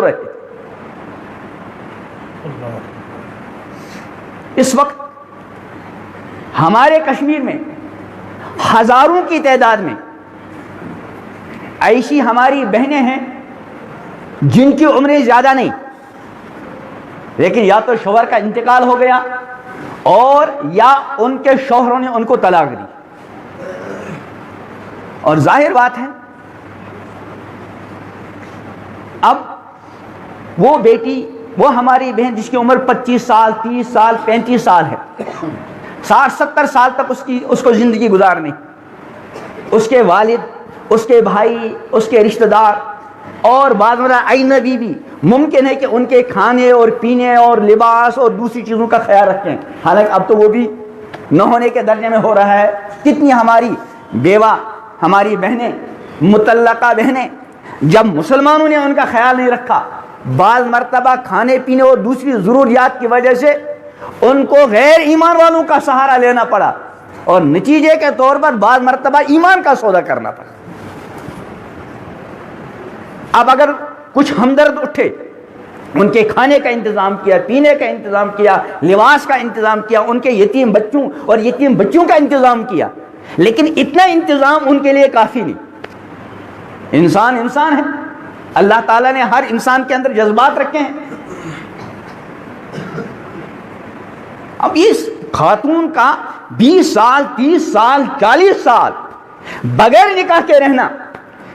چھوڑ رہے تھے. اس وقت ہمارے کشمیر میں ہزاروں کی تعداد میں ایسی ہماری بہنیں ہیں جن کی عمریں زیادہ نہیں، لیکن یا تو شوہر کا انتقال ہو گیا اور یا ان کے شوہروں نے ان کو طلاق دی. اور ظاہر بات ہے اب وہ بیٹی، وہ ہماری بہن جس کی عمر 25 سال 30 سال 35 سال ہے، 60-70 سال تک اس کو زندگی گزارنی، اس کے والد، اس کے بھائی، اس کے رشتہ دار اور بعض مرتبہ اجنبی بھی ممکن ہے کہ ان کے کھانے اور پینے اور لباس اور دوسری چیزوں کا خیال رکھیں. حالانکہ اب تو وہ بھی نہ ہونے کے درجے میں ہو رہا ہے. کتنی ہماری بیوہ، ہماری بہنیں، مطلقہ بہنیں، جب مسلمانوں نے ان کا خیال نہیں رکھا، بعض مرتبہ کھانے پینے اور دوسری ضروریات کی وجہ سے ان کو غیر ایمان والوں کا سہارا لینا پڑا اور نتیجے کے طور پر بعض مرتبہ ایمان کا سودا کرنا پڑا. اب اگر کچھ ہمدرد اٹھے، ان کے کھانے کا انتظام کیا، پینے کا انتظام کیا، لباس کا انتظام کیا، ان کے یتیم بچوں اور یتیم بچوں کا انتظام کیا، لیکن اتنا انتظام ان کے لیے کافی نہیں. انسان ہے، اللہ تعالیٰ نے ہر انسان کے اندر جذبات رکھے ہیں. اب اس خاتون کا 20 سال 30 سال 40 سال بغیر نکاح کے رہنا،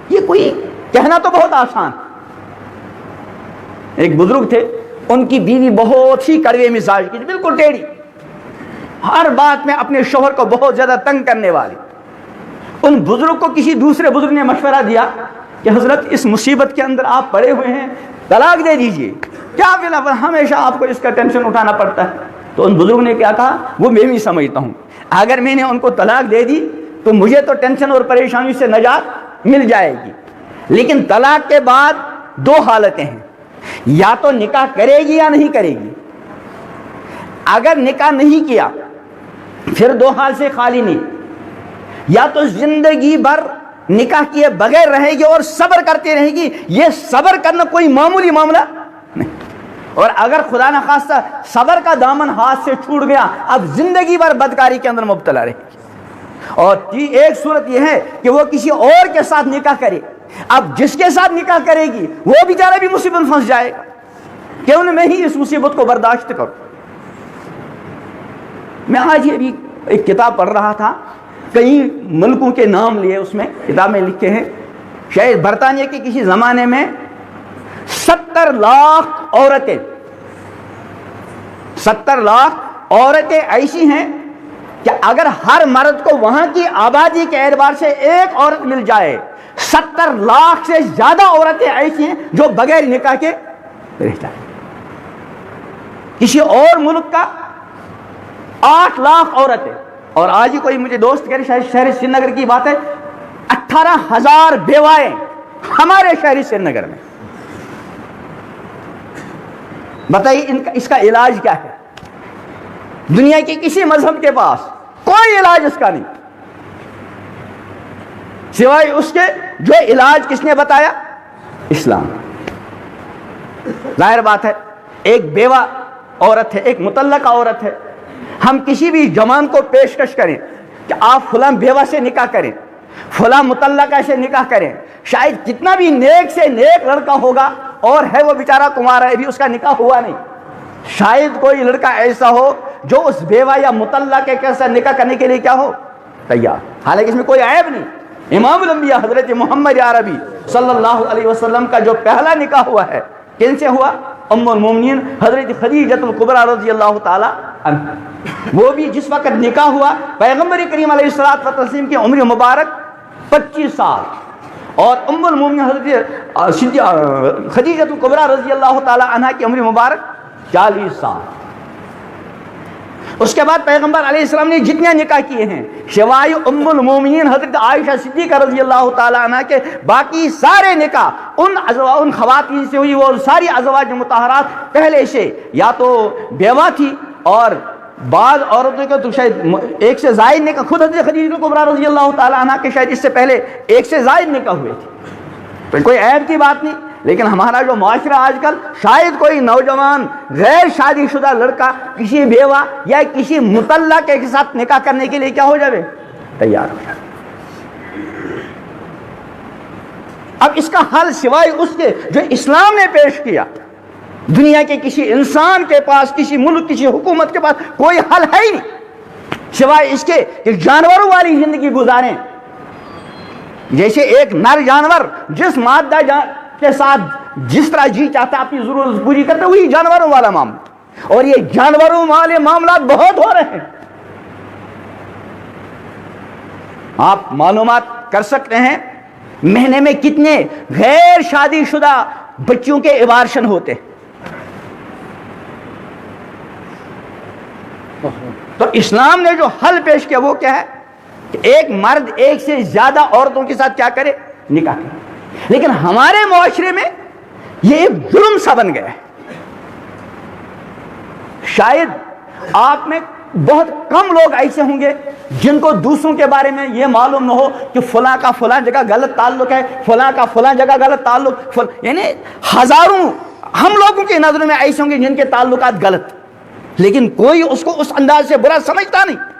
یہ کوئی کہنا تو بہت آسان. ایک بزرگ تھے، ان کی بیوی بہت ہی کڑوے مزاج کی، بالکل ٹیڑھی، ہر بات میں اپنے شوہر کو بہت زیادہ تنگ کرنے والی. ان بزرگ کو کسی دوسرے بزرگ نے مشورہ دیا کہ حضرت اس مصیبت کے اندر آپ پڑے ہوئے ہیں، طلاق دے دیجئے، کیا بلا ہمیشہ آپ کو اس کا ٹینشن اٹھانا پڑتا ہے. تو ان بزرگ نے کیا کہا، وہ میں بھی سمجھتا ہوں، اگر میں نے ان کو طلاق دے دی تو مجھے تو ٹینشن اور پریشانی سے نجات مل جائے گی، لیکن طلاق کے بعد 2 حالتیں ہیں، یا تو نکاح کرے گی یا نہیں کرے گی. اگر نکاح نہیں کیا پھر 2 حال سے خالی نہیں، یا تو زندگی بھر نکاح کیے بغیر رہے گی اور صبر کرتے رہے گی. یہ صبر کرنا کوئی معمولی معاملہ نہیں، اور اگر خدا نخواستہ صبر کا دامن ہاتھ سے چھوٹ گیا، اب زندگی بھر بدکاری کے اندر مبتلا رہے گی. اور ایک صورت یہ ہے کہ وہ کسی اور کے ساتھ نکاح کرے. اب جس کے ساتھ نکاح کرے گی وہ بیچارہ بھی مصیبت میں پھنس جائے گا، کیوں نہ میں ہی اس مصیبت کو برداشت کروں. میں آج یہ بھی ایک کتاب پڑھ رہا تھا، کئی ملکوں کے نام لیے اس میں کتاب میں لکھے ہیں. شاید برطانیہ کے کسی زمانے میں 70 لاکھ عورتیں ایسی ہیں کہ اگر ہر مرد کو وہاں کی آبادی کے اعتبار سے ایک عورت مل جائے، 70 لاکھ سے زیادہ عورتیں ایسی ہیں جو بغیر نکاح کے رہ جائیں. کسی اور ملک کا 8 لاکھ عورتیں، اور آج ہی کوئی مجھے دوست کہہ رہے شہر سری نگر کی بات ہے، 18,000 بیوائیں ہمارے شہر سری نگر میں. بتائیے اس کا علاج کیا ہے؟ دنیا کے کسی مذہب کے پاس کوئی علاج اس کا نہیں، سوائے اس کے جو علاج کس نے بتایا؟ اسلام. ظاہر بات ہے، ایک بیوہ عورت ہے، ایک مطلقہ عورت ہے، ہم کسی بھی جوان کو پیشکش کریں کہ آپ فلاں بیوہ سے نکاح کریں، فلاں مطلقہ سے نکاح کریں، شاید کتنا بھی نیک سے نیک لڑکا ہوگا اور ہے وہ بیچارہ کمارا ہے، ابھی اس کا نکاح ہوا نہیں، شاید کوئی لڑکا ایسا ہو جو اس بیوہ یا مطلقہ کے ساتھ نکاح کرنے کے لیے کیا ہو؟ تیار. حالانکہ اس میں کوئی عیب نہیں. امام الانبیاء حضرت محمد عربی صلی اللہ علیہ وسلم کا جو پہلا نکاح ہوا ہے، کن سے ہوا؟ ام المومنین حضرت خدیجۃ الکبریٰ رضی اللہ تعالی عنہ. وہ بھی جس وقت نکاح ہوا، پیغمبر کریم علیہ الصلوۃ والتسلیم کی عمر مبارک 25 سال اور ام المومنین حضرت خدیجۃ الکبریٰ رضی اللہ تعالی عنہ کی عمر مبارک 40 سال. اس کے بعد پیغمبر علیہ السلام نے جتنے نکاح کیے ہیں سوائے ام المومنین حضرت عائشہ صدیقہ رضی اللہ تعالی عنہ کے، باقی سارے نکاح ان خواتین سے ہوئی. وہ ساری ازواج مطہرات پہلے سے یا تو بیوہ تھی، اور بعض عورتوں کے تو شاید ایک سے زائد نکاح، خود حضرت خدیجہ کبریٰ رضی اللہ تعالی عنہ کے شاید اس سے پہلے ایک سے زائد نکاح ہوئے تھے. تو کوئی عیب کی بات نہیں، لیکن ہمارا جو معاشرہ آج کل، شاید کوئی نوجوان غیر شادی شدہ لڑکا کسی بیوہ یا کسی مطلقہ کے ساتھ نکاح کرنے کے لیے کیا ہو جائے؟ تیار ہو جائے۔ اب اس کا حل سوائے اس کے جو اسلام نے پیش کیا، دنیا کے کسی انسان کے پاس، کسی ملک، کسی حکومت کے پاس کوئی حل ہے ہی نہیں سوائے اس کے کہ جانوروں والی زندگی گزاریں۔ جیسے ایک نر جانور جس مادہ کے ساتھ جس طرح جی چاہتا اپنی ضرورت پوری کرتا، وہی جانوروں والا معاملہ، اور یہ جانوروں والے معاملات بہت ہو رہے ہیں۔ آپ معلومات کر سکتے ہیں مہینے میں کتنے غیر شادی شدہ بچوں کے ابارشن ہوتے۔ تو اسلام نے جو حل پیش کیا وہ کیا ہے کہ ایک مرد ایک سے زیادہ عورتوں کے ساتھ کیا کرے؟ نکاح کرے۔ لیکن ہمارے معاشرے میں یہ ایک جرم سا بن گیا ہے۔ شاید آپ میں بہت کم لوگ ایسے ہوں گے جن کو دوسروں کے بارے میں یہ معلوم نہ ہو کہ فلاں کا فلاں جگہ غلط تعلق ہے، فلاں کا فلاں جگہ غلط تعلق، یعنی ہزاروں ہم لوگوں کی نظروں میں ایسے ہوں گے جن کے تعلقات غلط، لیکن کوئی اس کو اس انداز سے برا سمجھتا نہیں۔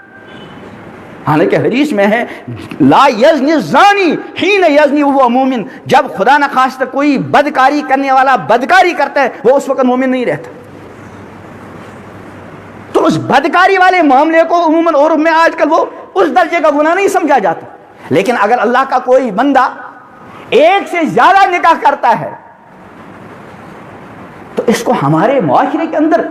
حالانکہ حدیث میں ہے لا یزنی الزانی حین یزنی وہو مومن، جب خدا نخواستہ کوئی بدکاری کرنے والا بدکاری کرتا ہے وہ اس وقت مومن نہیں رہتا۔ تو اس بدکاری والے معاملے کو عموماً عرف میں آج کل وہ اس درجے کا گناہ نہیں سمجھا جاتا، لیکن اگر اللہ کا کوئی بندہ ایک سے زیادہ نکاح کرتا ہے تو اس کو ہمارے معاشرے کے اندر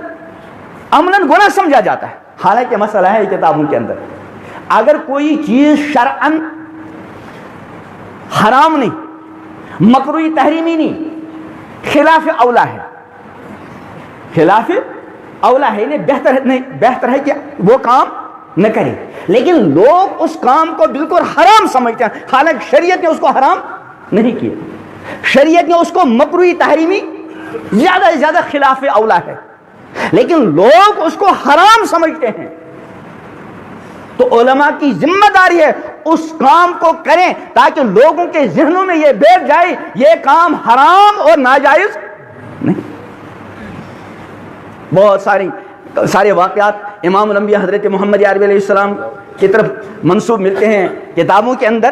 عملاً گناہ سمجھا جاتا ہے۔ حالانکہ مسئلہ ہے کتابوں کے اندر اگر کوئی چیز شرعاً حرام نہیں، مکروہ تحریمی نہیں، خلاف اولا ہے، خلاف اولا ہے، بہتر ہے کہ وہ کام نہ کرے، لیکن لوگ اس کام کو بالکل حرام سمجھتے ہیں، حالانکہ شریعت نے اس کو حرام نہیں کیا، شریعت نے اس کو مکروہ تحریمی زیادہ سے زیادہ خلاف اولا ہے، لیکن لوگ اس کو حرام سمجھتے ہیں۔ تو علماء کی ذمہ داری ہے اس کام کو کریں تاکہ لوگوں کے ذہنوں میں یہ بیٹھ جائے یہ کام حرام اور ناجائز نہیں۔ بہت سارے واقعات امام الانبیاء حضرت محمد عربی علیہ السلام کی طرف منسوب ملتے ہیں کتابوں کے اندر۔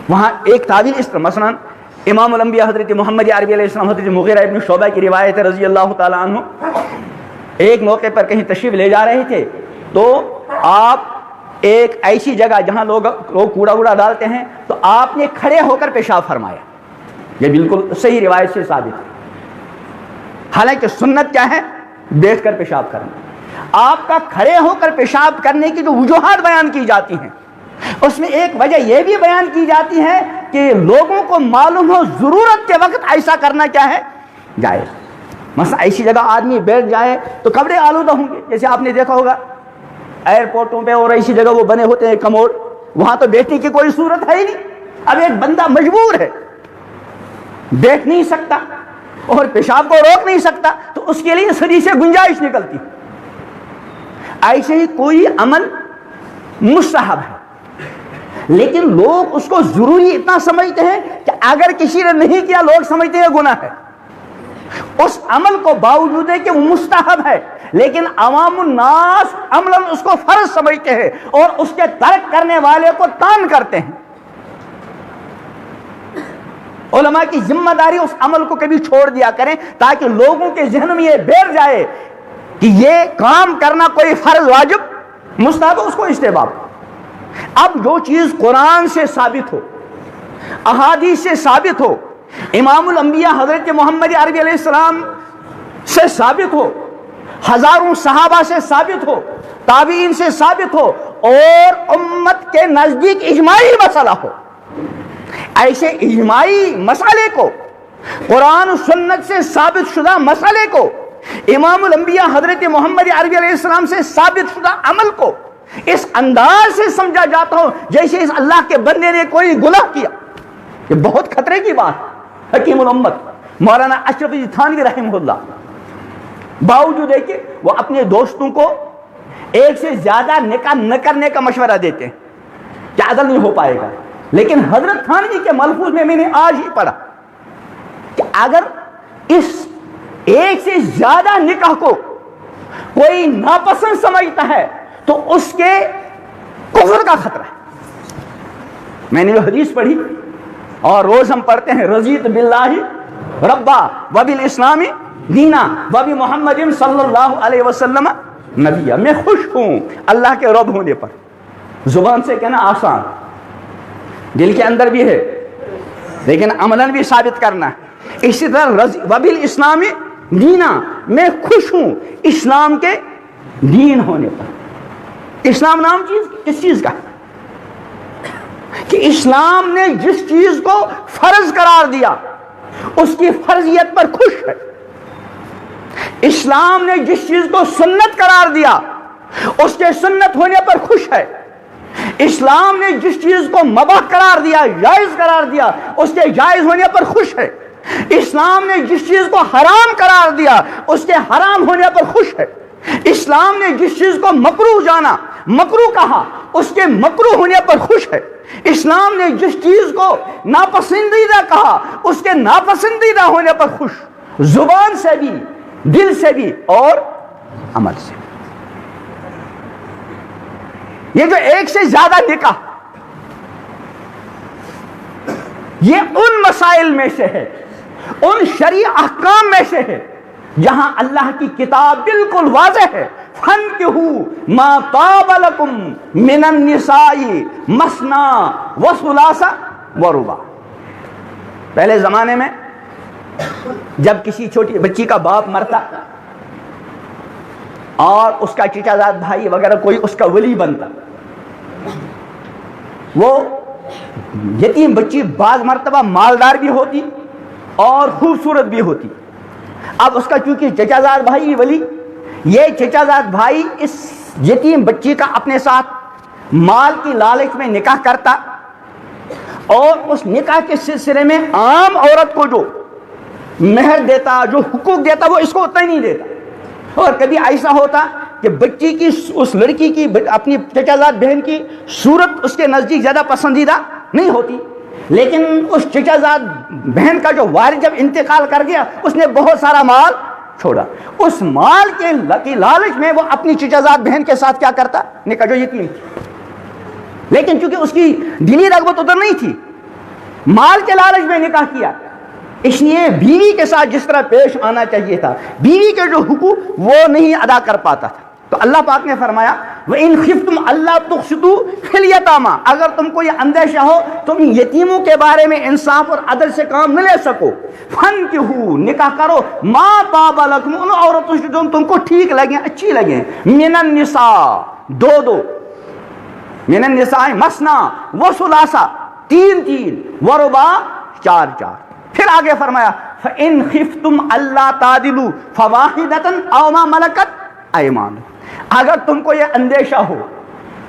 وہاں ایک تعبیر اس طرح، مثلا امام الانبیاء حضرت محمد عربی علیہ السلام حضرت مغیرہ ابن شعبہ کی روایت ہے رضی اللہ تعالیٰ عنہ، ایک موقع پر کہیں تشریف لے جا رہے تھے تو آپ ایک ایسی جگہ جہاں لوگ کوڑا ووڑا ڈالتے ہیں تو آپ نے کھڑے ہو کر پیشاب فرمایا۔ یہ بالکل صحیح روایت سے ثابت ہے۔ حالانکہ سنت کیا ہے؟ بیٹھ کر پیشاب کرنا۔ آپ کا کھڑے ہو کر پیشاب کرنے کی جو وجوہات بیان کی جاتی ہیں اس میں ایک وجہ یہ بھی بیان کی جاتی ہے کہ لوگوں کو معلوم ہو ضرورت کے وقت ایسا کرنا کیا ہے؟ جائز۔ مثلا ایسی جگہ آدمی بیٹھ جائے تو کپڑے آلودہ ہوں گے، جیسے آپ نے دیکھا ہوگا ایئرپورٹوں پہ اور ایسی جگہ وہ بنے ہوتے ہیں کموڈ، وہاں تو بیٹھنے کی کوئی صورت ہے ہی نہیں۔ اب ایک بندہ مجبور ہے، بیٹھ نہیں سکتا اور پیشاب کو روک نہیں سکتا، تو اس کے لیے صدی سے گنجائش نکلتی۔ ایسے ہی کوئی عمل مستحب ہے لیکن لوگ اس کو ضروری اتنا سمجھتے ہیں کہ اگر کسی نے نہیں کیا لوگ سمجھتے ہیں گناہ ہے۔ اس عمل کو باوجود ہے کہ وہ مستحب ہے لیکن عوام الناس عملاً اس کو فرض سمجھتے ہیں اور اس کے ترک کرنے والے کو تان کرتے ہیں۔ علماء کی ذمہ داری اس عمل کو کبھی چھوڑ دیا کریں تاکہ لوگوں کے ذہن میں یہ بیٹھ جائے کہ یہ کام کرنا کوئی فرض واجب مستحب، اس کو استحباب۔ اب جو چیز قرآن سے ثابت ہو، احادیث سے ثابت ہو، امام الانبیاء حضرت محمد عربی علیہ السلام سے ثابت ہو، ہزاروں صحابہ سے ثابت ہو، تابعین سے ثابت ہو اور امت کے نزدیک اجماعی مسئلہ ہو، ایسے اجماعی مسئلے کو، قرآن و سنت سے ثابت شدہ مسئلے کو، امام الانبیاء حضرت محمد عربی علیہ السلام سے ثابت شدہ عمل کو اس انداز سے سمجھا جاتا ہو جیسے اس اللہ کے بندے نے کوئی گناہ کیا، یہ بہت خطرے کی بات۔ حکیم الامت مولانا اشرف علی تھانوی رحمہ اللہ باوجود ہے کہ وہ اپنے دوستوں کو ایک سے زیادہ نکاح نہ کرنے کا مشورہ دیتے ہیں کہ عدل نہیں ہو پائے گا، لیکن حضرت تھانوی کے ملفوظ میں نے آج ہی پڑھا اگر اس ایک سے زیادہ نکاح کو کوئی ناپسند سمجھتا ہے تو اس کے کفر کا خطرہ ہے. میں نے جو حدیث پڑھی اور روز ہم پڑھتے ہیں رضیت باللہ ربا وبالاسلام دینا وبمحمد صلی اللہ علیہ وسلم نبی، میں خوش ہوں اللہ کے رب ہونے پر. زبان سے کہنا آسان، دل کے اندر بھی ہے لیکن عملاً بھی ثابت کرنا ہے. اسی طرح وبالاسلام دینا، میں خوش ہوں اسلام کے دین ہونے پر. اسلام نام چیز کس چیز کا ہے کہ اسلام نے جس چیز کو فرض قرار دیا اس کی فرضیت پر خوش ہے. اسلام نے جس چیز کو سنت قرار دیا اس کے سنت ہونے پر خوش ہے. اسلام نے جس چیز کو مباح قرار دیا، جائز قرار دیا، اس کے جائز ہونے پر خوش ہے. اسلام نے جس چیز کو حرام قرار دیا اس کے حرام ہونے پر خوش ہے. اسلام نے جس چیز کو مکروہ جانا، مکروہ کہا، اس کے مکروہ ہونے پر خوش ہے. اسلام نے جس چیز کو ناپسندیدہ کہا اس کے ناپسندیدہ ہونے پر خوش، زبان سے بھی، دل سے بھی اور عمل سے بھی. یہ جو ایک سے زیادہ نکاح، یہ ان مسائل میں سے ہے، ان شرعی احکام میں سے ہے جہاں اللہ کی کتاب بالکل واضح ہے، فَانكِحُوا مَا طَابَ لَكُم مِّنَ النِّسَاءِ مَثْنَىٰ وَثُلَاثَ وَرُبَاعَ. پہلے زمانے میں جب کسی چھوٹی بچی کا باپ مرتا اور اس کا چچا زاد بھائی وغیرہ کوئی اس کا ولی بنتا، وہ یتیم بچی بعض مرتبہ مالدار بھی ہوتی اور خوبصورت بھی ہوتی. اب اس کا چونکہ چچا زاد بھائی ولی، یہ چچا زاد بھائی اس یتیم بچی کا اپنے ساتھ مال کی لالچ میں نکاح کرتا اور اس نکاح کے سلسلے میں عام عورت کو جو مہر دیتا، جو حقوق دیتا، وہ اس کو اتنا ہی نہیں دیتا. اور کبھی ایسا ہوتا کہ بچی کی، اس لڑکی کی، اپنی چچا زاد بہن کی صورت اس کے نزدیک زیادہ پسندیدہ نہیں ہوتی، لیکن اس چچا زاد بہن کا جو والد جب انتقال کر گیا اس نے بہت سارا مال چھوڑا. اس مال کے لالچ میں وہ اپنی چچا زاد بہن کے ساتھ کیا کرتا؟ نکاح، جو یتیم. لیکن چونکہ اس کی دینی رغبت ادھر نہیں تھی، مال کے لالچ میں نکاح کیا، اس لیے بیوی کے ساتھ جس طرح پیش آنا چاہیے تھا، بیوی کے جو حقوق وہ نہیں ادا کر پاتا تھا. تو اللہ پاک نے فرمایا وَإِنْ خِفْتُمْ أَلَّا تُقْسِطُوا فِي الْيَتَامَىٰ، اگر تم کو یہ اندیشہ ہو تم یتیموں کے بارے میں انصاف اور عدل سے کام نہ لے سکو، فَانكِحُوا، نکاح کرو، مَا طَابَ لَكُمْ، ان عورتوں سے جو تم کو ٹھیک لگیں، اچھی لگیں، مِنَ النِّسَاء، دو، مِنَ النِّسَاءِ مَثْنَىٰ وَثُلَاثَ، تین، وَرُبَاعَ، چار. پھر آگے فرمایا فَإِنْ خِفْتُمْ أَلَّا تَعْدِلُوا فَوَاحِدَةً أَوْ مَا مَلَكَتْ أَيْمَانُكُمْ، اگر تم کو یہ اندیشہ ہو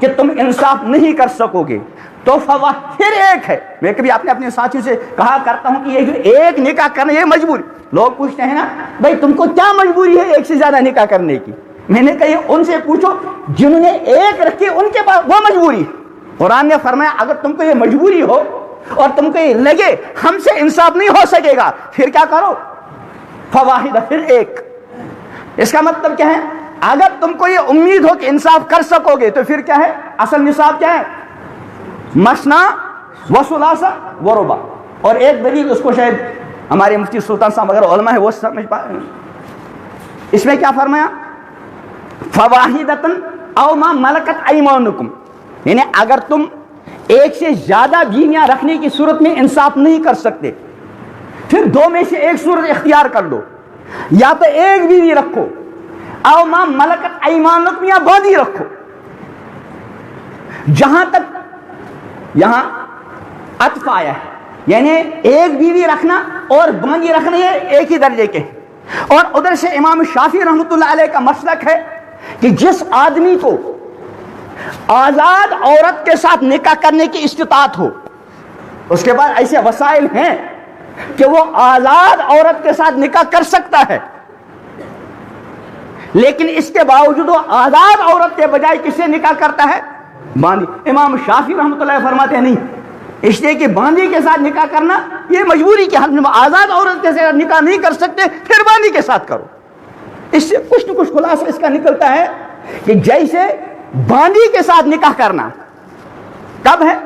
کہ تم انصاف نہیں کر سکو گے تو پھر ایک ہے. میں کبھی اپنے ساتھیوں سے کہا کرتا ہوں کہ یہ جو ایک نکاح کرنا یہ مجبوری. لوگ پوچھتے ہیں نا بھائی تم کو کیا مجبوری ہے ایک سے زیادہ نکاح کرنے کی؟ میں نے کہا یہ ان سے پوچھو جنہوں نے ایک رکھی ان کے پاس وہ مجبوری. قرآن نے فرمایا اگر تم کو یہ مجبوری ہو اور تم کو یہ لگے ہم سے انصاف نہیں ہو سکے گا پھر کیا کرو؟ فواحدہ، پھر ایک. اس کا مطلب کیا ہے؟ اگر تم کو یہ امید ہو کہ انصاف کر سکو گے تو پھر کیا ہے؟ اصل نصاب کیا ہے؟ مثنا وثلاثہ ورباع. اور ایک دلیل اس کو شاید ہمارے مفتی سلطان صاحب اگر علماء ہے وہ سمجھ پائے. اس میں کیا فرمایا؟ فواحدۃ او ما ملکت ایمانکم، یعنی اگر تم ایک سے زیادہ بیویاں رکھنے کی صورت میں انصاف نہیں کر سکتے پھر دو میں سے ایک صورت اختیار کر لو، یا تو ایک بیوی رکھو او ما ملکت ایمانکم، یا باندھی رکھو. جہاں تک یہاں عطف آیا ہے یعنی ایک بیوی رکھنا اور باندھی رکھنا یہ ایک ہی درجے کے ہیں. اور ادھر سے امام شافعی رحمۃ اللہ علیہ کا مسلک ہے کہ جس آدمی کو آزاد عورت کے ساتھ نکاح کرنے کی استطاعت ہو، اس کے بعد ایسے وسائل ہیں کہ وہ آزاد عورت کے ساتھ نکاح کر سکتا ہے، لیکن اس کے باوجود وہ آزاد عورت کے بجائے کس سے نکاح کرتا ہے؟ باندھی. امام شافعی رحمۃ اللہ فرماتے ہیں نہیں، اس لیے کہ باندھی کے ساتھ نکاح کرنا یہ مجبوری کے حال میں، آزاد عورت کے ساتھ نکاح نہیں کر سکتے پھر باندھی کے ساتھ کرو۔ اس سے کچھ نہ کچھ خلاصہ اس کا نکلتا ہے کہ جیسے باندھی کے ساتھ نکاح کرنا کب ہے؟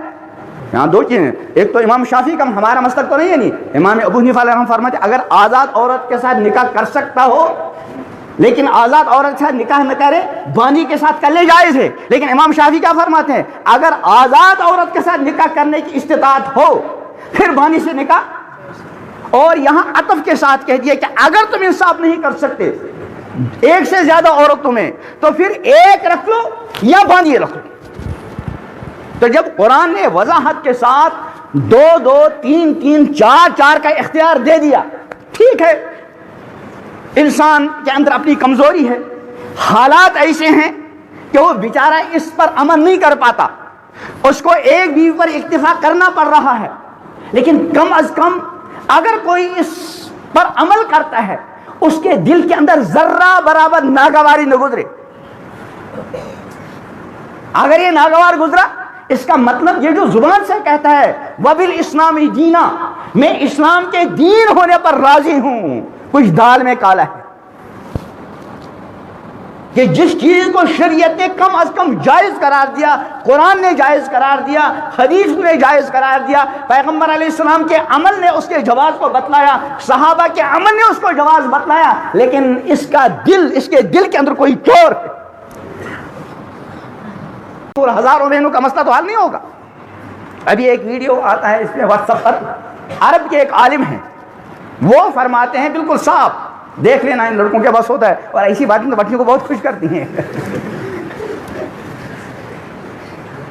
یہاں دو چیزیں، ایک تو امام شافعی کا ہمارا مسلک تو نہیں ہے، نہیں، امام ابو حنیفہ علیہ الرحمہ فرماتے ہیں اگر آزاد عورت کے ساتھ نکاح کر سکتا ہو لیکن آزاد عورت کے ساتھ نکاح نہ کرے، باندھی کے ساتھ کر لے جائز ہے۔ لیکن امام شافعی کیا فرماتے ہیں؟ اگر آزاد عورت کے ساتھ نکاح کرنے کی استطاعت ہو پھر باندھی سے نکاح، اور یہاں عطف کے ساتھ کہہ دیا کہ اگر تم انصاف نہیں کر سکتے ایک سے زیادہ عورتوں میں تو پھر ایک رکھ لو یا باندھی رکھ لو۔ تو جب قرآن نے وضاحت کے ساتھ دو دو تین تین چار چار کا اختیار دے دیا، ٹھیک ہے انسان کے اندر اپنی کمزوری ہے، حالات ایسے ہیں کہ وہ بیچارہ اس پر عمل نہیں کر پاتا، اس کو ایک بیوی پر اکتفا کرنا پڑ رہا ہے، لیکن کم از کم اگر کوئی اس پر عمل کرتا ہے اس کے دل کے اندر ذرہ برابر ناگواری نہ گزرے۔ اگر یہ ناگوار گزرا اس کا مطلب یہ جو زبان سے کہتا ہے وَبِالْإِسْلَامِ دِينًا، میں اسلام کے دین ہونے پر راضی ہوں، کچھ دال میں کالا ہے کہ جس چیز کو شریعت نے کم از کم جائز قرار دیا، قرآن نے جائز قرار دیا، حدیث نے جائز قرار دیا، پیغمبر علیہ السلام کے عمل نے اس کے جواز کو بتلایا، صحابہ کے عمل نے اس کو جواز بتلایا، لیکن اس کا دل، اس کے دل کے اندر کوئی چور ہے، تو ہزاروں بہنوں کا مسئلہ تو حل نہیں ہوگا۔ ابھی ایک ویڈیو آتا ہے اس میں واٹس ایپ پر، عرب کے ایک عالم ہیں وہ فرماتے ہیں بالکل صاف، دیکھ لینا ان لڑکوں کے بس ہوتا ہے، اور ایسی باتیں تو بچیوں کو بہت خوش کرتی ہیں۔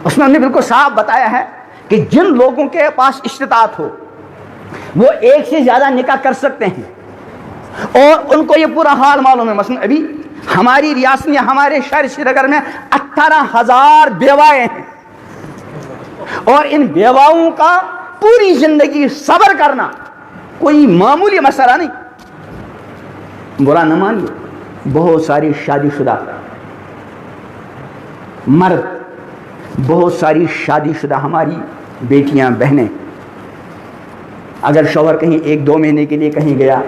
اس میں ہم نے بالکل صاف بتایا ہے کہ جن لوگوں کے پاس استطاعت ہو وہ ایک سے زیادہ نکاح کر سکتے ہیں اور ان کو یہ پورا حال معلوم ہے۔ مثلا ابھی ہماری ریاست میں، ہمارے شہر سری نگر میں 18,000 بیوائیں ہیں، اور ان بیواؤں کا پوری زندگی صبر کرنا کوئی معمولی مسئلہ نہیں۔ برا نہ مانیے، بہت ساری شادی شدہ مرد، بہت ساری شادی شدہ ہماری بیٹیاں بہنیں، اگر شوہر کہیں 1-2 مہینے کے لیے کہیں گیا،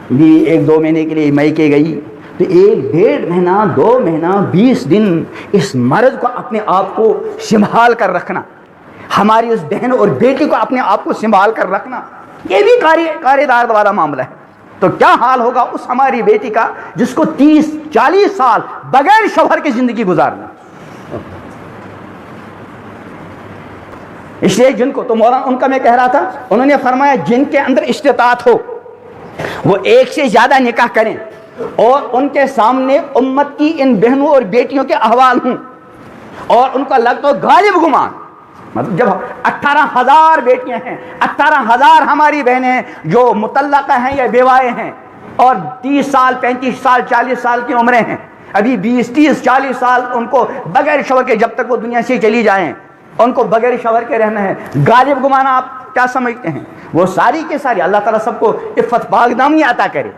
بھی 1-2 مہینے کے لیے میکے گئی، تو 1-1.5 مہینہ 2 مہینہ 20 دن اس مرد کو اپنے آپ کو سنبھال کر رکھنا، ہماری اس بہن اور بیٹی کو اپنے آپ کو سنبھال کر رکھنا، یہ بھی کارے دار والا معاملہ ہے۔ تو کیا حال ہوگا اس ہماری بیٹی کا جس کو 30-40 سال بغیر شوہر کی زندگی گزارنا۔ اس لیے جن کو تو مولانا ان کا میں کہہ رہا تھا، انہوں نے فرمایا جن کے اندر استطاعت ہو وہ ایک سے زیادہ نکاح کریں اور ان کے سامنے امت کی ان بہنوں اور بیٹیوں کے احوال ہوں اور ان کا لگ تو غالب گمان، مطلب جب 18,000 بیٹیاں ہیں، 18,000 ہماری بہنیں ہیں جو مطلقہ ہیں یا بیوائیں ہیں، اور 30 سال 35 سال 40 سال کی عمریں ہیں، ابھی 20-30-40 سال ان کو بغیر شوہر کے، جب تک وہ دنیا سے چلی جائیں ان کو بغیر شوہر کے رہنا ہے۔ غالب گمان آپ کیا سمجھتے ہیں؟ وہ ساری کے ساری اللہ تعالیٰ سب کو عفت پاکدامنی عطا کرے،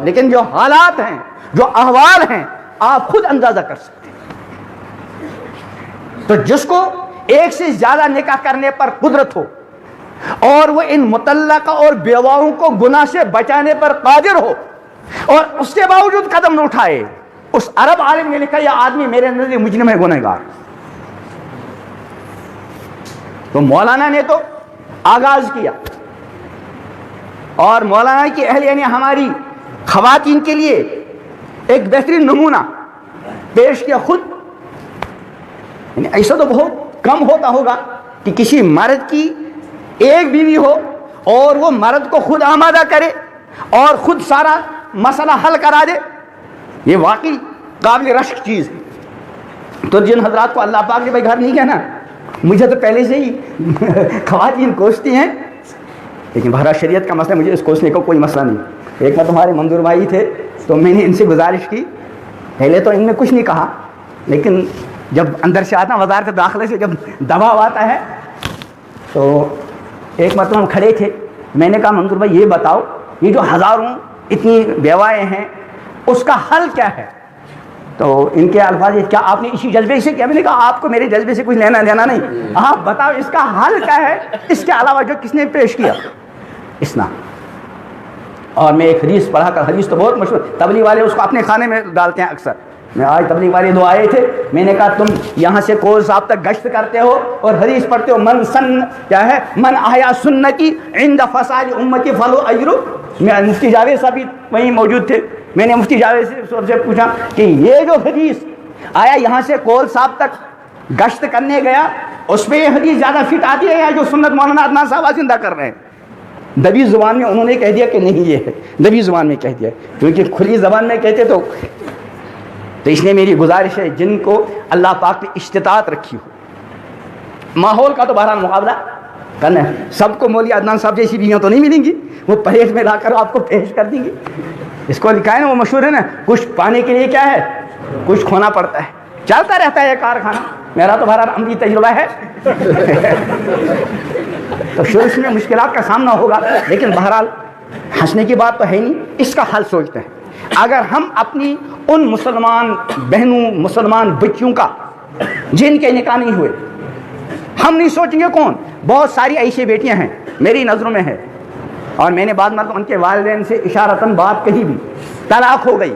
لیکن جو حالات ہیں، جو احوال ہیں، آپ خود اندازہ کر سکتے ہیں۔ تو جس کو ایک سے زیادہ نکاح کرنے پر قدرت ہو اور وہ ان مطلقہ اور بیواؤں کو گناہ سے بچانے پر قادر ہو اور اس کے باوجود قدم نہ اٹھائے، اس عرب عالم نے لکھا یہ آدمی میرے نزدیک مجرم ہے، گنہگار۔ تو مولانا نے تو آغاز کیا، اور مولانا کی اہلیہ نے ہماری خواتین کے لیے ایک بہترین نمونہ پیش کیا خود۔ یعنی ایسا تو بہت کم ہوتا ہوگا کہ کسی مرد کی ایک بیوی ہو اور وہ مرد کو خود آمادہ کرے اور خود سارا مسئلہ حل کرا دے، یہ واقعی قابل رشک چیز ہے۔ تو جن حضرات کو اللہ پاک نے بھائی گھر نہیں کہنا، مجھے تو پہلے سے ہی خواتین کوستی ہیں، لیکن بہرحال شریعت کا مسئلہ، مجھے اس کوسنے کا کوئی مسئلہ نہیں۔ ایک بار تمہارے منظور بھائی تھے تو میں نے ان سے گزارش کی، پہلے تو ان نے کچھ نہیں کہا، لیکن جب اندر سے آتا وزارت داخلہ سے جب دباؤ آتا ہے تو ایک مرتبہ ہم کھڑے تھے، میں نے کہا منظور بھائی یہ بتاؤ یہ جو ہزاروں اتنی بیوائیں ہیں اس کا حل کیا ہے؟ تو ان کے الفاظ کیا آپ نے اسی جذبے سے کیا؟ میں نے کہا آپ کو میرے جذبے سے کچھ لینا دینا نہیں، آپ بتاؤ اس کا حل کیا ہے، اس کے علاوہ جو کس نے پیش کیا اسلام۔ اور میں ایک حدیث پڑھا کر، حدیث تو بہت مشہور، تبلیغ والے اس کو اپنے کھانے میں ڈالتے ہیں اکثر۔ میں آج تبلیغ والے دو آئے تھے، میں نے کہا تم یہاں سے کول صاحب تک گشت کرتے ہو اور حدیث پڑھتے ہو، من سن کیا ہے، من احیا سنتی عند فساد امتی فلو اجر۔ میں مفتی جاوید صاحب بھی وہیں موجود تھے، میں نے مفتی جاوید صاحب سے پوچھا کہ یہ جو حدیث آیا یہاں سے کول صاحب تک گشت کرنے گیا، اس پہ یہ حدیث زیادہ فٹ آتی ہے یا جو سنت مولانا عدنان صاحب زندہ کر رہے ہیں؟ دبی زبان میں انہوں نے کہہ دیا کہ نہیں یہ ہے، دبی زبان میں کہہ دیا، کیونکہ کھلی زبان میں کہتے تو اس لیے میری گزارش ہے جن کو اللہ پاک نے استطاعت رکھی ہو، ماحول کا تو بہرحال مقابلہ کرنا ہے، سب کو مولوی عدنان صاحب جیسی بیویاں تو نہیں ملیں گی، وہ پلیٹ میں لا کر آپ کو پیش کر دیں گے۔ اس کو لکھا ہے نا، وہ مشہور ہے نا، کچھ پانے کے لیے کیا ہے، کچھ کھونا پڑتا ہے، چلتا رہتا ہے یہ کارخانہ، میرا تو بہرحال عملی تجربہ ہے۔ تو شروع میں مشکلات کا سامنا ہوگا، لیکن بہرحال ہنسنے کی بات تو ہے نہیں، اس کا حل سوچتے ہیں۔ اگر ہم اپنی ان مسلمان بہنوں، مسلمان بچیوں کا جن کے نکاح نہیں ہوئے، ہم نہیں سوچیں گے کون؟ بہت ساری ایسی بیٹیاں ہیں میری نظروں میں ہے، اور میں نے بعد مرتبہ ان کے والدین سے اشارتاً بات کہی بھی، طلاق ہو گئی،